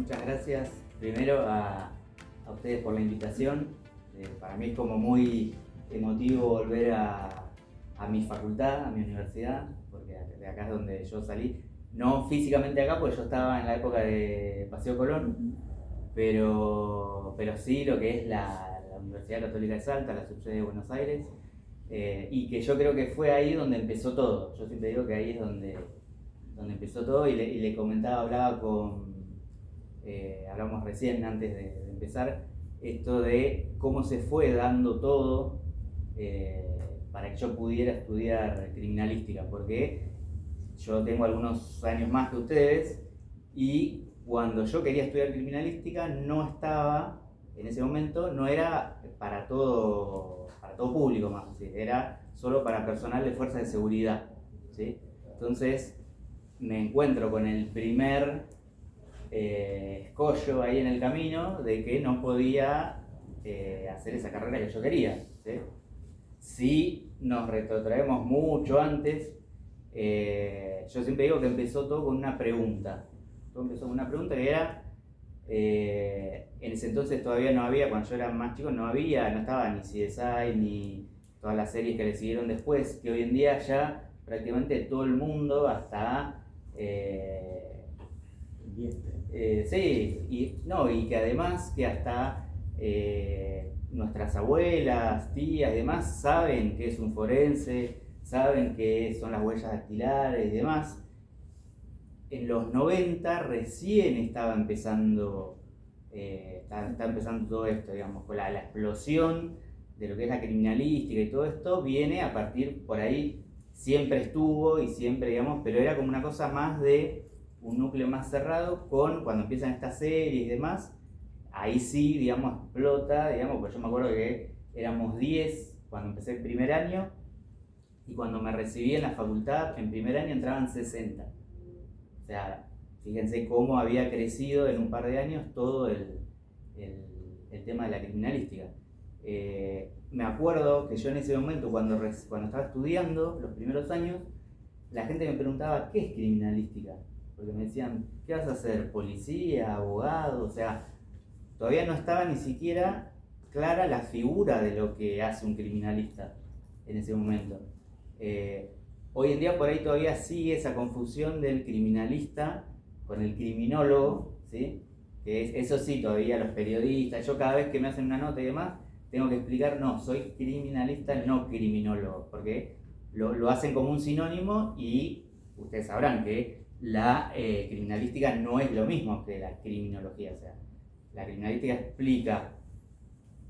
Muchas gracias primero a ustedes por la invitación. Para mí es como muy emotivo volver a mi facultad, a mi universidad, porque de acá es donde yo salí. No físicamente acá, porque yo estaba en la época de Paseo Colón, pero sí lo que es la Universidad Católica de Salta, la subsede de Buenos Aires, y que yo creo que fue ahí donde empezó todo. Yo siempre digo que ahí es donde empezó todo y le comentaba, hablamos recién antes de empezar, esto de cómo se fue dando todo para que yo pudiera estudiar criminalística, porque yo tengo algunos años más que ustedes y cuando yo quería estudiar criminalística no estaba, en ese momento, no era para todo público, más decir, era solo para personal de fuerzas de seguridad, ¿sí? Entonces me encuentro con el primer escollo ahí en el camino de que no podía hacer esa carrera que yo quería, ¿sí? Si nos retrotraemos mucho antes, yo siempre digo que empezó todo con una pregunta. Todo empezó con una pregunta que era, en ese entonces todavía no había, cuando yo era más chico, no estaba ni CSI ni todas las series que le siguieron después, que hoy en día ya prácticamente todo el mundo, hasta sí, y que además que hasta nuestras abuelas, tías y demás saben qué es un forense, saben qué son las huellas dactilares y demás. En los 90 recién estaba empezando todo esto, digamos, con la explosión de lo que es la criminalística y todo esto viene a partir, por ahí siempre estuvo y siempre, digamos, pero era como una cosa más de un núcleo más cerrado. Cuando empiezan estas series y demás, ahí sí, digamos, explota, digamos, pues yo me acuerdo que éramos 10 cuando empecé el primer año y cuando me recibí en la facultad, en primer año entraban 60. O sea, fíjense cómo había crecido en un par de años todo el tema de la criminalística. Me acuerdo que yo en ese momento, cuando estaba estudiando los primeros años, la gente me preguntaba, ¿qué es criminalística? Porque me decían, ¿qué vas a hacer? ¿Policía? ¿Abogado? O sea, todavía no estaba ni siquiera clara la figura de lo que hace un criminalista en ese momento. Hoy en día por ahí todavía sigue esa confusión del criminalista con el criminólogo, ¿sí? Eso sí, todavía los periodistas, yo cada vez que me hacen una nota y demás, tengo que explicar, no, soy criminalista, no criminólogo, porque lo hacen como un sinónimo y ustedes sabrán que la criminalística no es lo mismo que la criminología. O sea, la criminalística explica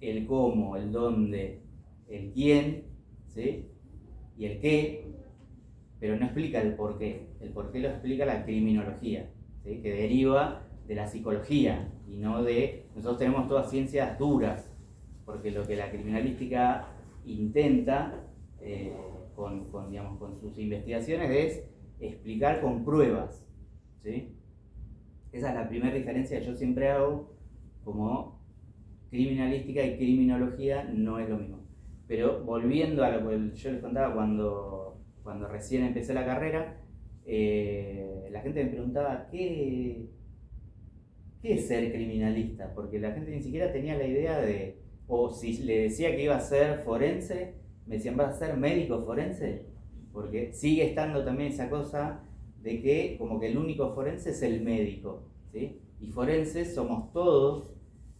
el cómo, el dónde, el quién, ¿sí? Y el qué, pero no explica el por qué. El por qué lo explica la criminología, ¿sí? Que deriva de la psicología y no de... Nosotros tenemos todas ciencias duras, porque lo que la criminalística intenta con sus investigaciones es explicar con pruebas, ¿sí? Esa es la primera diferencia que yo siempre hago, como criminalística y criminología no es lo mismo. Pero volviendo a lo que yo les contaba cuando recién empecé la carrera, la gente me preguntaba, ¿qué es ser criminalista? Porque la gente ni siquiera tenía la idea de, o si le decía que iba a ser forense, me decían, ¿vas a ser médico forense? Porque sigue estando también esa cosa de que como que el único forense es el médico, ¿sí? Y forenses somos todos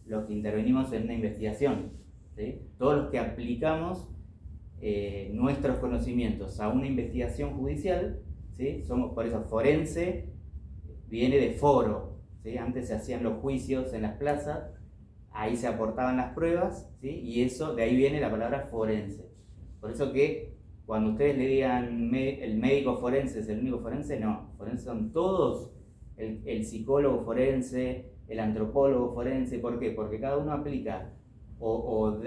los que intervenimos en una investigación, ¿sí? Todos los que aplicamos nuestros conocimientos a una investigación judicial, ¿sí? Somos, por eso forense viene de foro, ¿sí? Antes se hacían los juicios en las plazas, ahí se aportaban las pruebas, ¿sí? Y eso, de ahí viene la palabra forense. Por eso que cuando ustedes le digan el médico forense es el único forense, no, forense son todos, el psicólogo forense, el antropólogo forense. ¿Por qué? Porque cada uno aplica o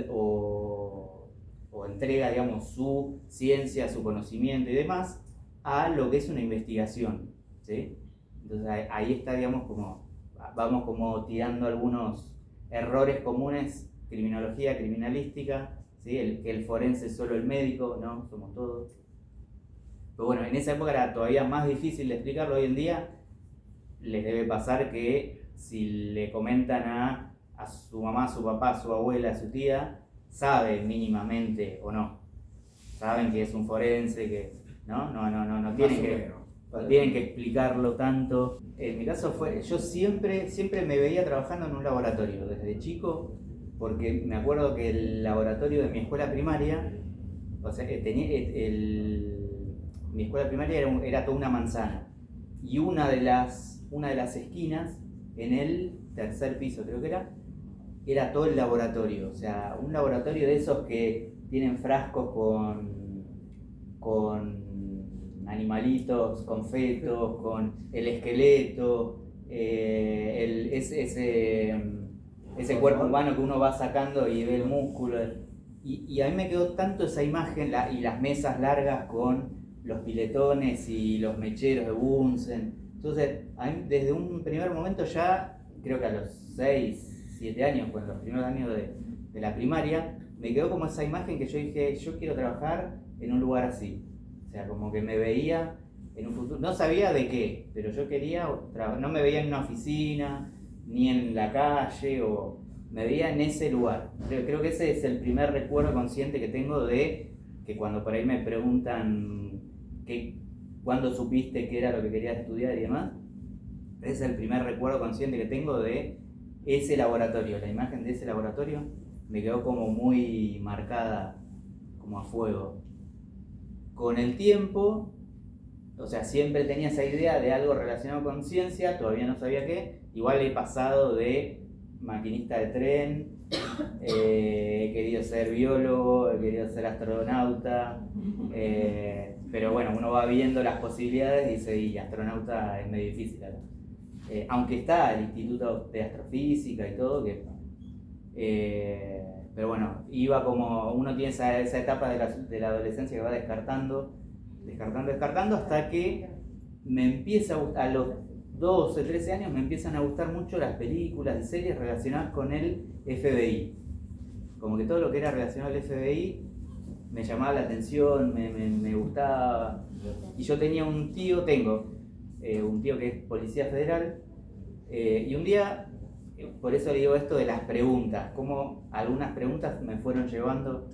entrega, digamos, su ciencia, su conocimiento y demás a lo que es una investigación, ¿sí? Entonces ahí está, digamos, vamos como tirando algunos errores comunes, criminología, criminalística, ¿sí? Que el forense es solo el médico, no, somos todos. Pero bueno, en esa época era todavía más difícil de explicarlo. Hoy en día les debe pasar que si le comentan a su mamá, a su papá, a su abuela, a su tía, sabe mínimamente o no. Saben que es un forense, que no tienen que explicarlo tanto. En mi caso yo siempre me veía trabajando en un laboratorio desde chico, porque me acuerdo que el laboratorio de mi escuela primaria, o sea, mi escuela primaria era toda una manzana, y una de las esquinas, en el tercer piso creo que era todo el laboratorio, o sea, un laboratorio de esos que tienen frascos con animalitos, con fetos, con el esqueleto, ese cuerpo humano que uno va sacando y ve el músculo. Y a mí me quedó tanto esa imagen, y las mesas largas con los piletones y los mecheros de Bunsen. Entonces, a mí, desde un primer momento ya, creo que a los 6, 7 años, pues en los primeros años de la primaria, me quedó como esa imagen que yo dije, yo quiero trabajar en un lugar así. O sea, como que me veía en un futuro, no sabía de qué, pero yo quería trabajar, no me veía en una oficina, ni en la calle, o me veía en ese lugar. Creo que ese es el primer recuerdo consciente que tengo de que cuando por ahí me preguntan cuándo supiste que era lo que querías estudiar y demás, es el primer recuerdo consciente que tengo de ese laboratorio. La imagen de ese laboratorio me quedó como muy marcada, como a fuego. Con el tiempo, o sea, siempre tenía esa idea de algo relacionado con ciencia, todavía no sabía qué. Igual he pasado de maquinista de tren, he querido ser biólogo, he querido ser astronauta, pero bueno, uno va viendo las posibilidades y dice, y astronauta es medio difícil, ¿no? Aunque está el Instituto de Astrofísica y todo, pero bueno, iba como, uno tiene esa etapa de la adolescencia que va descartando, hasta que me empieza a los 12, 13 años me empiezan a gustar mucho las películas y series relacionadas con el FBI. Como que todo lo que era relacionado al FBI me llamaba la atención, me gustaba. Y yo tengo un tío que es policía federal, y un día, por eso le digo esto de las preguntas, como algunas preguntas me fueron llevando.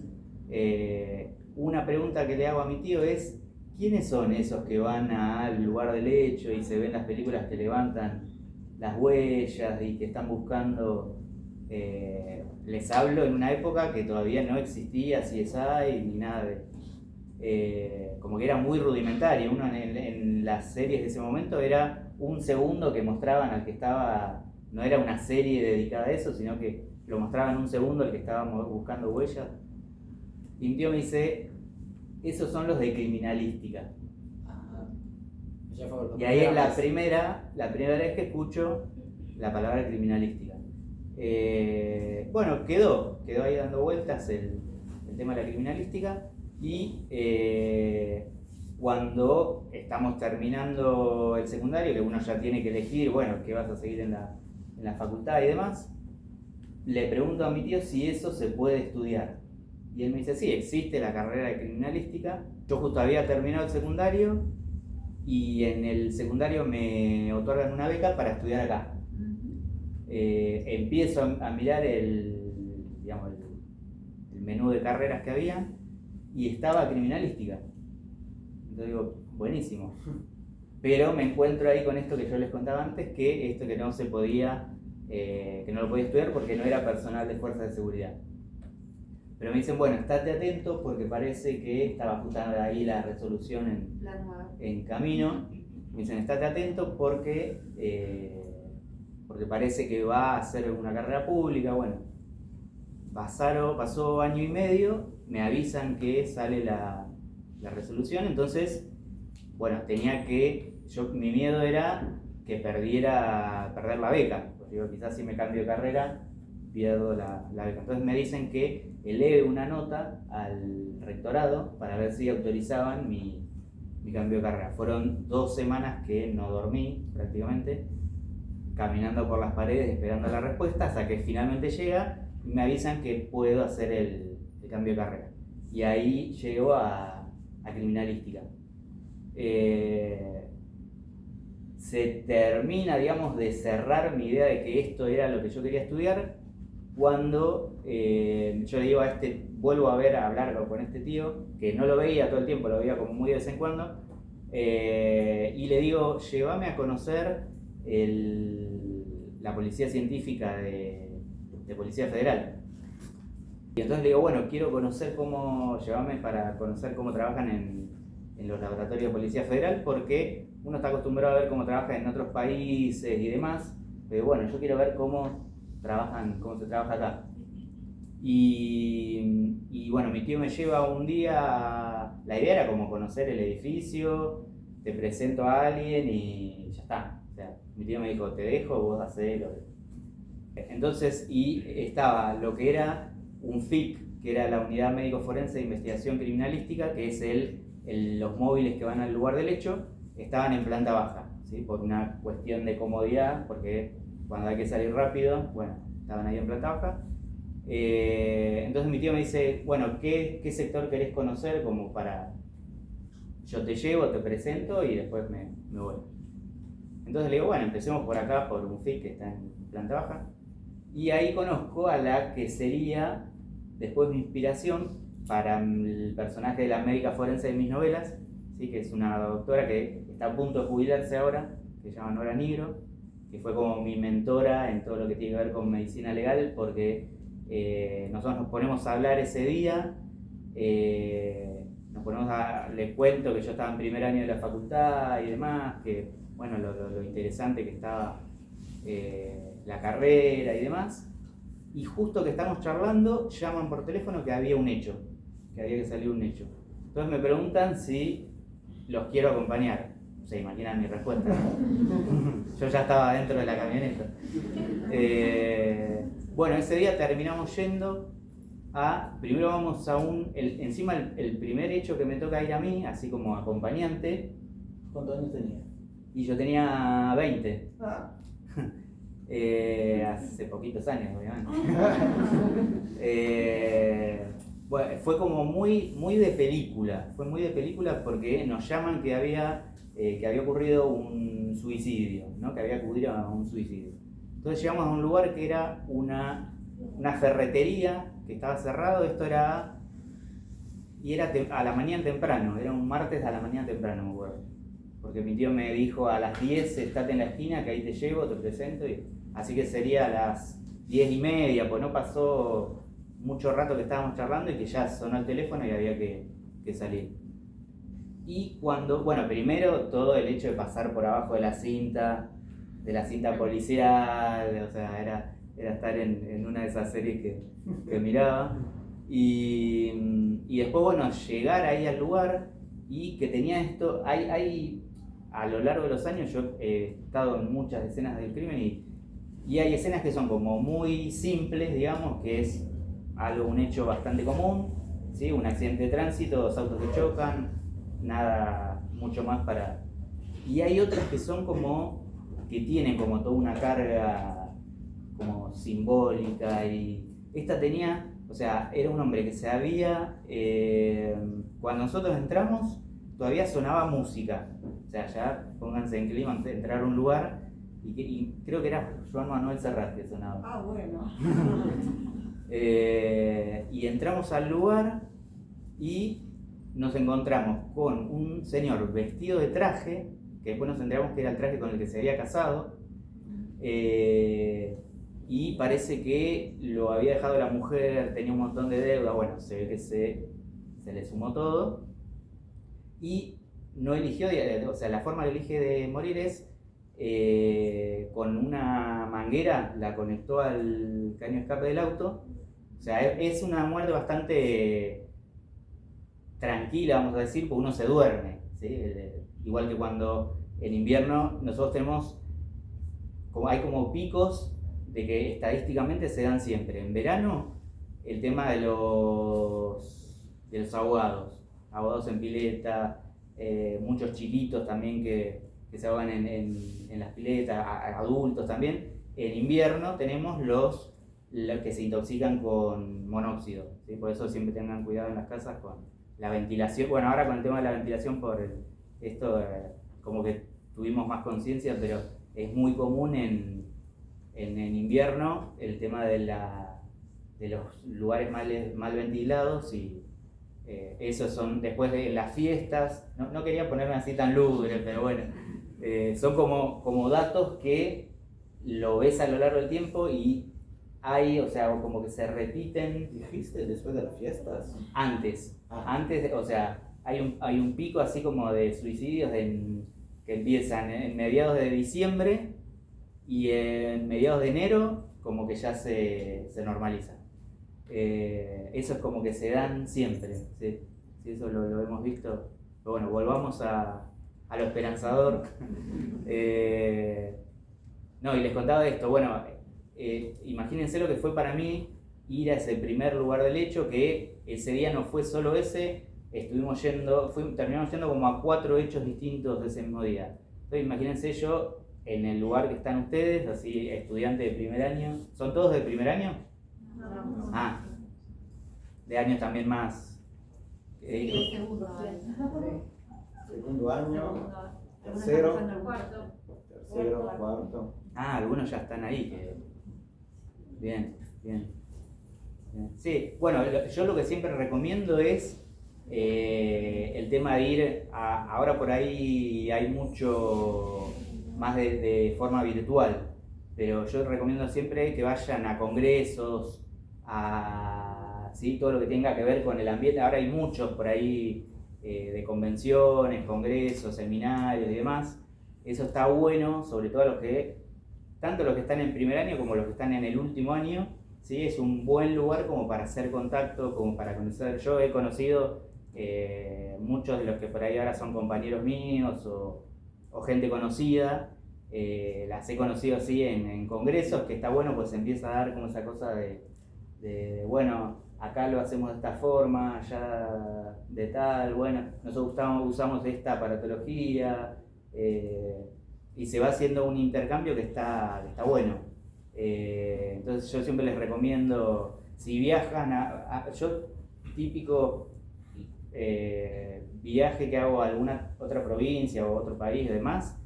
Una pregunta que le hago a mi tío es: ¿quiénes son esos que van al lugar del hecho y se ven las películas que levantan las huellas y que están buscando? Les hablo en una época que todavía no existía CSI ni nada como que era muy rudimentario. Uno en las series de ese momento era un segundo que mostraban al que estaba, no era una serie dedicada a eso, sino que lo mostraban un segundo al que estaba buscando huellas. Y mi tío me dice: esos son los de criminalística. Y ahí es la primera vez que escucho la palabra criminalística. Bueno, quedó ahí dando vueltas el tema de la criminalística, y cuando estamos terminando el secundario, que uno ya tiene que elegir, bueno, qué vas a seguir en la facultad y demás, le pregunto a mi tío si eso se puede estudiar. Y él me dice: sí, existe la carrera de criminalística. Yo justo había terminado el secundario, y en el secundario me otorgan una beca para estudiar acá. Empiezo a mirar el menú de carreras que había, y estaba criminalística. Entonces digo, buenísimo. Pero me encuentro ahí con esto que yo les contaba antes, que no se podía, que no lo podía estudiar porque no era personal de fuerzas de seguridad. Pero me dicen, bueno, estate atento porque parece que estaba justo ahí la resolución en camino. Me dicen, estate atento porque parece que va a ser una carrera pública. Bueno, pasó año y medio, me avisan que sale la resolución. Entonces, bueno, mi miedo era que perder la beca. Pues digo, quizás si me cambio de carrera pierdo la beca. Entonces me dicen que eleve una nota al rectorado para ver si autorizaban mi cambio de carrera. Fueron 2 semanas que no dormí prácticamente, caminando por las paredes esperando la respuesta, hasta que finalmente llega y me avisan que puedo hacer el cambio de carrera. Y ahí llego a criminalística. se termina, digamos, de cerrar mi idea de que esto era lo que yo quería estudiar, cuando yo le digo a vuelvo a hablar con este tío, que no lo veía todo el tiempo, lo veía como muy de vez en cuando, y le digo, llévame a conocer la policía científica de Policía Federal. Y entonces le digo, bueno, quiero conocer llévame para conocer cómo trabajan en los laboratorios de Policía Federal, porque uno está acostumbrado a ver cómo trabajan en otros países y demás, pero bueno, yo quiero ver cómo se trabaja acá. Y bueno, mi tío me lleva un día, la idea era como conocer el edificio, te presento a alguien y ya está. O sea, mi tío me dijo, te dejo, vos hacés lo que... Entonces, y estaba lo que era un FIC, que era la Unidad Médico Forense de Investigación Criminalística, que es los móviles que van al lugar del hecho, estaban en planta baja, ¿sí? Por una cuestión de comodidad, porque cuando hay que salir rápido, bueno, estaban ahí en planta baja. Entonces mi tío me dice, bueno, ¿qué sector querés conocer? Como para, yo te llevo, te presento y después me voy. Entonces le digo, bueno, empecemos por acá, por un FIC que está en planta baja. Y ahí conozco a la que sería después mi inspiración para el personaje de la médica forense de mis novelas, ¿sí? Que es una doctora que está a punto de jubilarse ahora, que se llama Nora Nigro, que fue como mi mentora en todo lo que tiene que ver con medicina legal, porque nosotros nos ponemos a hablar ese día, les cuento que yo estaba en primer año de la facultad y demás, que bueno, lo interesante que estaba la carrera y demás, y justo que estamos charlando, llaman por teléfono que había un hecho, que había que salir un hecho. Entonces me preguntan si los quiero acompañar. Se imaginan mi respuesta. Yo ya estaba dentro de la camioneta. Bueno, ese día terminamos yendo primero vamos a encima el primer hecho que me toca ir a mí, así como acompañante. ¿Cuántos años tenías? Y yo tenía 20. Ah. Hace poquitos años, obviamente. Bueno, fue como muy de película. Fue muy de película porque nos llaman que había ocurrido un suicidio, ¿no? Que había ocurrido un suicidio. Entonces llegamos a un lugar que era una ferretería que estaba cerrado. Y era a la mañana temprano, era un martes a la mañana temprano, me acuerdo. Porque mi tío me dijo a las 10, estate en la esquina, que ahí te llevo, te presento. Así que sería a las 10:30, pues no pasó mucho rato que estábamos charlando y que ya sonó el teléfono y había que salir. Y bueno, primero todo el hecho de pasar por abajo de la cinta policial, o sea, era estar en una de esas series que miraba. Y después, bueno, llegar ahí al lugar y que tenía esto, a lo largo de los años yo he estado en muchas escenas del crimen y hay escenas que son como muy simples, digamos, que es un hecho bastante común, ¿sí? Un accidente de tránsito, 2 autos que chocan, nada mucho más para... Y hay otras que son que tienen como toda una carga como simbólica, y esta tenía, o sea, era un hombre que cuando nosotros entramos todavía sonaba música, o sea, ya pónganse en clima, entrar a un lugar y creo que era Joan Manuel Serrat que sonaba. Ah, bueno. Y entramos al lugar y nos encontramos con un señor vestido de traje, que después nos enteramos que era el traje con el que se había casado, y parece que lo había dejado la mujer, tenía un montón de deuda, bueno, se ve que se le sumó todo, y no eligió, o sea, la forma que elige de morir es con una manguera, la conectó al caño de escape del auto. O sea, es una muerte bastante tranquila, vamos a decir, porque uno se duerme, ¿sí? Igual que cuando en invierno nosotros hay como picos de que estadísticamente se dan siempre. En verano, el tema de los ahogados en pileta, muchos chiquitos también que se ahogan en las piletas, adultos también. En invierno tenemos los que se intoxican con monóxido, ¿sí? Por eso siempre tengan cuidado en las casas con la ventilación. Bueno, ahora con el tema de la ventilación, como que tuvimos más conciencia, pero es muy común en invierno el tema de los lugares mal ventilados y esos son después de las fiestas. No quería ponerme así tan lúgubre, pero bueno, son como datos que lo ves a lo largo del tiempo y hay, o sea, como que se repiten. ¿Dijiste después de las fiestas? Antes, o sea, hay un pico así como de suicidios que empiezan en mediados de diciembre y en mediados de enero como que ya se normaliza. Eso es como que se dan siempre, ¿sí? Sí, eso lo hemos visto. Pero bueno, volvamos a lo esperanzador. No, y les contaba esto, bueno, imagínense lo que fue para mí ir a ese primer lugar del hecho, que ese día no fue solo ese, terminamos yendo como a 4 hechos distintos de ese mismo día. Entonces imagínense yo en el lugar que están ustedes, así estudiantes de primer año. ¿Son todos de primer año? No. Ah, de años también más. Segundo año. Segundo año, Algunos tercero, están pasando al cuarto. tercero, cuarto. Ah, algunos ya están ahí. Bien. Sí, bueno, yo lo que siempre recomiendo es el tema de ir ahora por ahí hay mucho más de forma virtual, pero yo recomiendo siempre que vayan a congresos, ¿sí? Todo lo que tenga que ver con el ambiente. Ahora hay muchos por ahí de convenciones, congresos, seminarios y demás. Eso está bueno, sobre todo tanto los que están en primer año como los que están en el último año. ¿Sí? Es un buen lugar como para hacer contacto, como para conocer. Yo he conocido muchos de los que por ahí ahora son compañeros míos o gente conocida. Las he conocido así en congresos, que está bueno, pues empieza a dar como esa cosa de bueno, acá lo hacemos de esta forma, allá de tal, bueno, nosotros usamos esta aparatología, y se va haciendo un intercambio que está bueno. Entonces yo siempre les recomiendo, si viajan yo típico viaje que hago a alguna otra provincia o otro país y demás,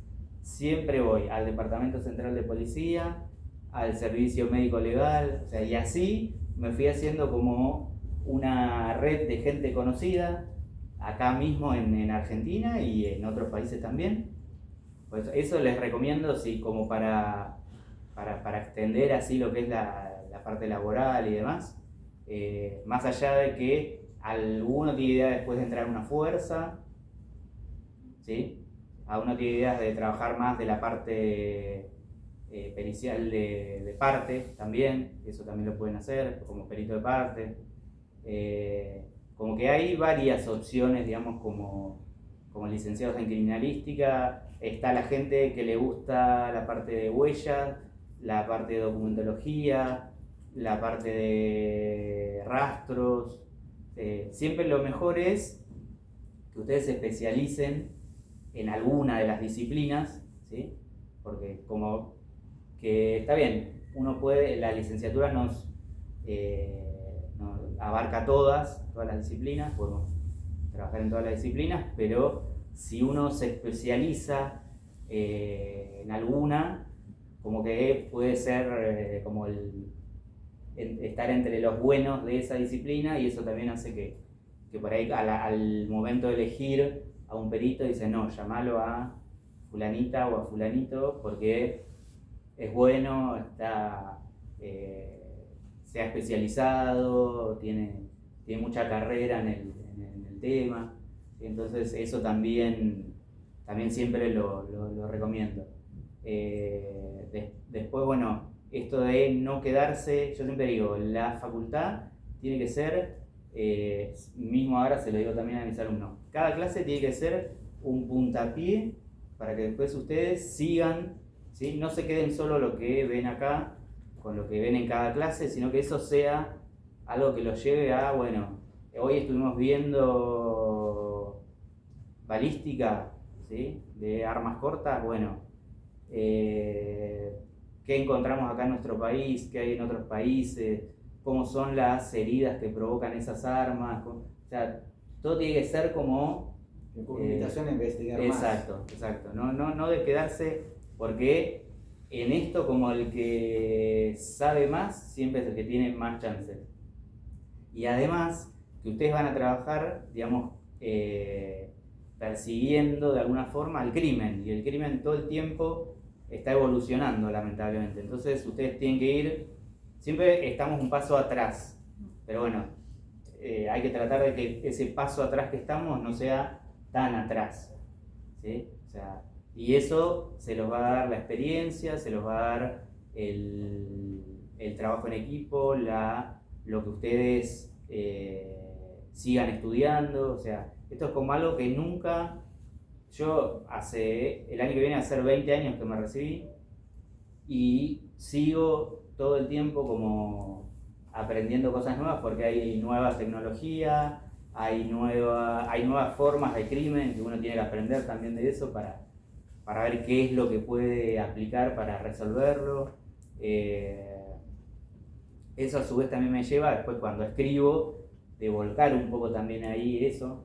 siempre voy al Departamento Central de Policía, al Servicio Médico Legal, o sea, y así me fui haciendo como una red de gente conocida acá mismo en Argentina y en otros países también. Pues eso les recomiendo, sí, como para extender así lo que es la parte laboral y demás. Más allá de que alguno tiene idea después de entrar a una fuerza, ¿sí? Alguno tiene ideas de trabajar más de la parte pericial de parte también, eso también lo pueden hacer como perito de parte. Como que hay varias opciones, digamos, como licenciados en criminalística. Está la gente que le gusta la parte de huellas, la parte de documentología, la parte de rastros. Siempre lo mejor es que ustedes se especialicen en alguna de las disciplinas, ¿sí? Porque como que está bien, la licenciatura nos abarca todas las disciplinas, podemos trabajar en todas las disciplinas, pero si uno se especializa en alguna, como que puede ser como estar entre los buenos de esa disciplina, y eso también hace que por ahí al momento de elegir a un perito dice no, llamalo a fulanita o a fulanito porque es bueno, se ha especializado, tiene mucha carrera en el tema. Entonces eso también siempre lo recomiendo. Después, bueno, esto de no quedarse, yo siempre digo, la facultad tiene que ser, mismo ahora se lo digo también a mis alumnos, cada clase tiene que ser un puntapié para que después ustedes sigan, ¿sí? No se queden solo lo que ven acá, con lo que ven en cada clase, sino que eso sea algo que los lleve a, bueno, hoy estuvimos viendo balística, ¿sí? De armas cortas, bueno, ¿qué encontramos acá en nuestro país? ¿Qué hay en otros países? ¿Cómo son las heridas que provocan esas armas? O sea, todo tiene que ser como Como invitación a investigar Exacto, exacto. No de quedarse, porque en esto como el que sabe más siempre es el que tiene más chances. Y además que ustedes van a trabajar, digamos, persiguiendo de alguna forma el crimen, y el crimen todo el tiempo está evolucionando, lamentablemente. Entonces ustedes tienen que ir, siempre estamos un paso atrás, pero bueno, hay que tratar de que ese paso atrás que estamos no sea tan atrás, ¿sí? O sea, y eso se los va a dar la experiencia, se los va a dar el trabajo en equipo, lo que ustedes sigan estudiando. O sea, esto es como algo que nunca, yo el año que viene va a ser 20 años que me recibí y sigo todo el tiempo como aprendiendo cosas nuevas, porque hay nuevas tecnologías, hay nuevas formas de crimen que uno tiene que aprender también de eso para ver qué es lo que puede aplicar para resolverlo. Eso a su vez también me lleva después, cuando escribo, de volcar un poco también ahí eso,